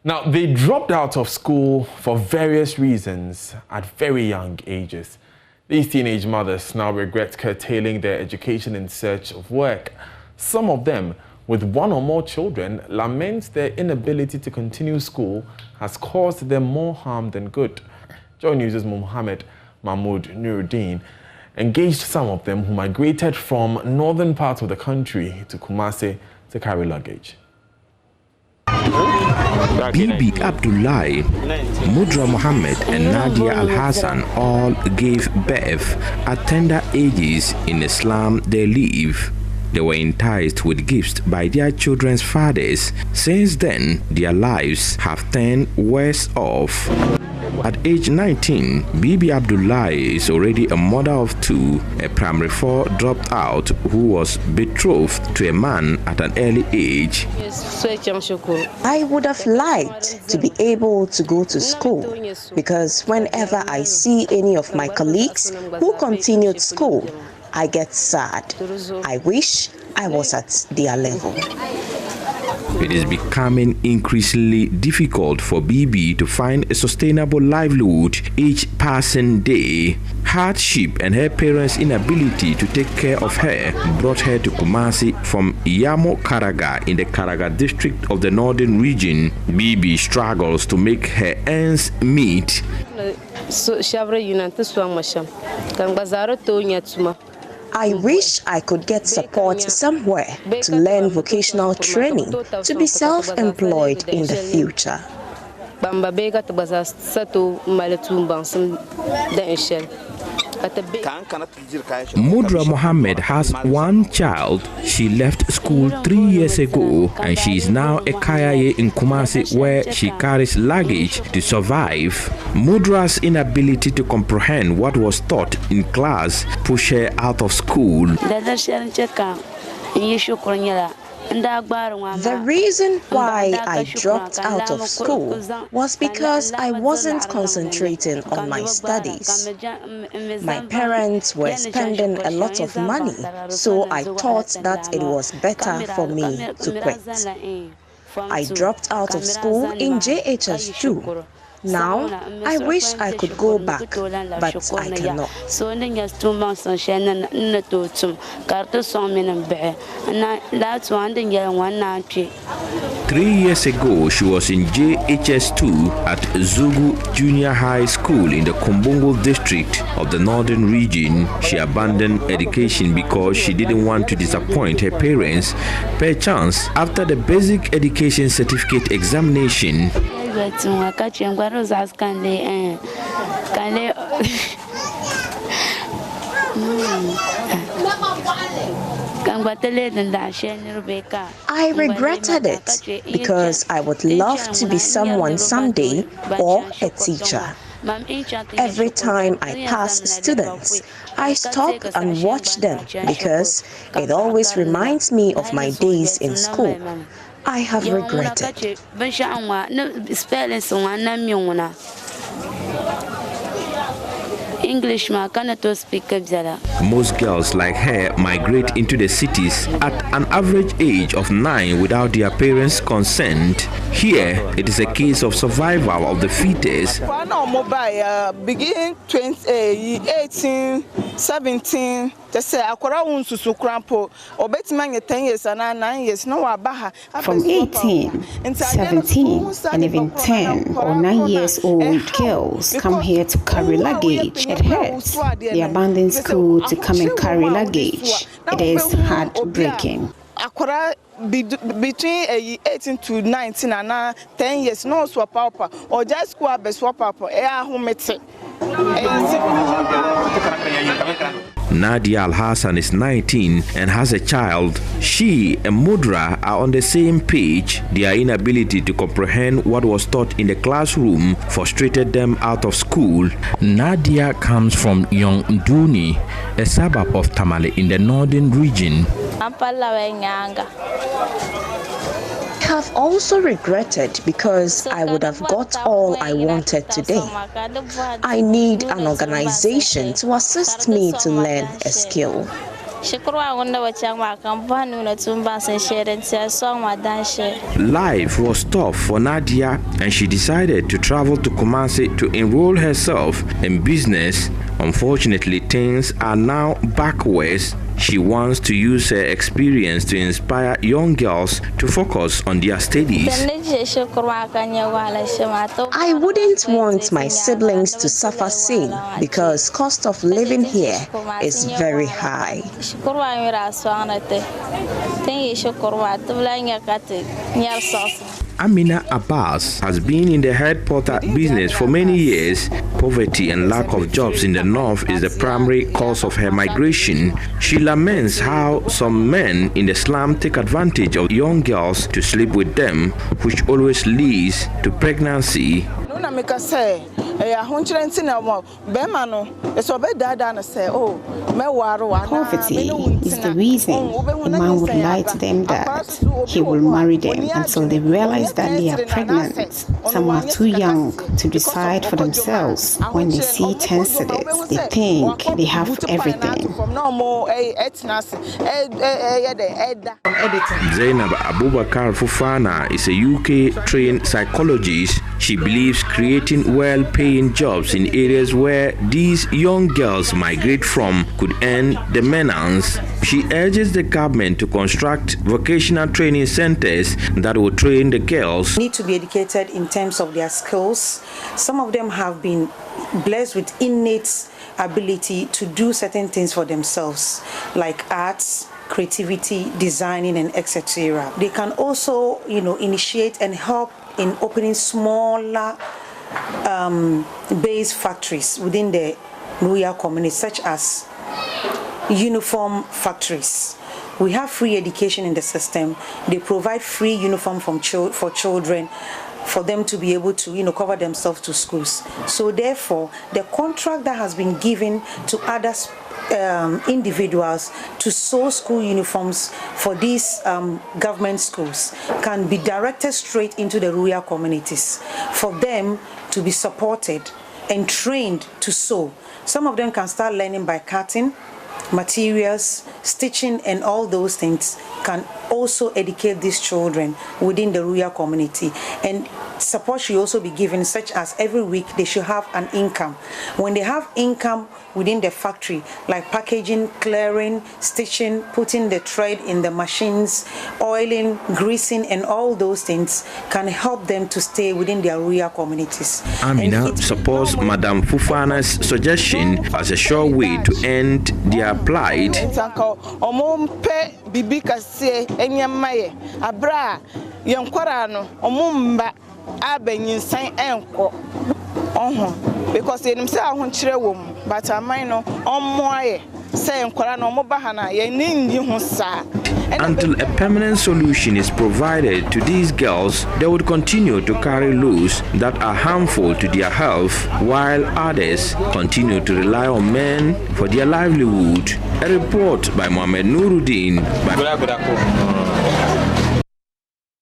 Now, they dropped out of school for various reasons at very young ages. These teenage mothers now regret curtailing their education in search of work. Some of them, with one or more children, lament their inability to continue school has caused them more harm than good. JoyNews' Mohammed Mahmoud Nuruddin engaged some of them who migrated from northern parts of the country to Kumasi to carry luggage. Bibi Abdullahi, Mudra Mohammed and Nadia Al-Hassan all gave birth at tender ages in the slum they live. They were enticed with gifts by their children's fathers. Since then, their lives have turned worse off. At age 19, Bibi Abdullahi is already a mother of two, a primary 4 dropout who was betrothed to a man at an early age. I would have liked to be able to go to school because whenever I see any of my colleagues who continued school, I get sad. I wish I was at their level. It is becoming increasingly difficult for Bibi to find a sustainable livelihood each passing day. Hardship and her parents' inability to take care of her brought her to Kumasi from Yamo Karaga in the Karaga district of the northern region. Bibi struggles to make her ends meet. I wish I could get support somewhere to learn vocational training to be self-employed in the future. Mudra Mohammed has one child. She left school 3 years ago and she is now a kayaye in Kumasi where she carries luggage to survive. Mudra's inability to comprehend what was taught in class pushed her out of school. The reason why I dropped out of school was because I wasn't concentrating on my studies. My parents were spending a lot of money, so I thought that it was better for me to quit. I dropped out of school in JHS2. Now, I wish I could go back, but I cannot. 3 years ago, she was in JHS2 at Zugu Junior High School in the Kombongo district of the northern region. She abandoned education because she didn't want to disappoint her parents. Perchance, after the basic education certificate examination, I regretted it because I would love to be someone someday or a teacher. Every time I pass students, I stop and watch them because it always reminds me of my days in school. I have regretted. English ma cannot speak. Most girls like her migrate into the cities at an average age of 9 without their parents' consent. Here, it is a case of survival of the fittest. Begin 18, 17. From 18, 17, and even 10 or 9 years old girls come here to carry luggage. It hurts. They abandon school to come and carry luggage. It is heartbreaking. Between 18 to 19 and 10 years, no swap up or just school be swap up. Nadia Al-Hassan is 19 and has a child. She and Mudra are on the same page. Their inability to comprehend what was taught in the classroom frustrated them out of school. Nadia comes from Yongduni, a suburb of Tamale in the northern region. I have also regretted because I would have got all I wanted today. I need an organization to assist me to learn a skill. Life was tough for Nadia, and she decided to travel to Kumasi to enroll herself in business. Unfortunately, things are now backwards. She wants to use her experience to inspire young girls to focus on their studies. I wouldn't want my siblings to suffer sin because cost of living here is very high. Amina Abbas has been in the head porter business for many years. Poverty and lack of jobs in the north is the primary cause of her migration. She laments how some men in the slum take advantage of young girls to sleep with them, which always leads to pregnancy. Poverty is the reason a man would lie to them that he will marry them until they realize that they are pregnant. Some are too young to decide for themselves. When they see 10 cedis, they think they have everything. Zainab Abubakar Fufana is a UK-trained psychologist. She believes creating well-paying jobs in areas where these young girls migrate from could end the menace. She urges the government to construct vocational training centers that will train the girls. Need to be educated in terms of their skills. Some of them have been blessed with innate ability to do certain things for themselves, like arts, creativity, designing, and etc. They can also, initiate and help in opening smaller base factories within the rural community, such as uniform factories. We have free education in the system. They provide free uniform for children, for them to be able to, cover themselves to schools. So therefore, the contract that has been given to other individuals to sew school uniforms for these government schools can be directed straight into the rural communities for them to be supported and trained to sew. Some of them can start learning by cutting, materials, stitching, and all those things can also educate these children within the rural community. And support should also be given, such as every week they should have an income. When they have income within the factory, like packaging, clearing, stitching, putting the thread in the machines, oiling, greasing, and all those things can help them to stay within their rural communities. Amina supports Madam Fufana's suggestion as a sure way to end their plight. Because in himself, but I might know on saying until a permanent solution is provided to these girls, they would continue to carry loads that are harmful to their health, while others continue to rely on men for their livelihood. A report by Mohamed Nuruddin.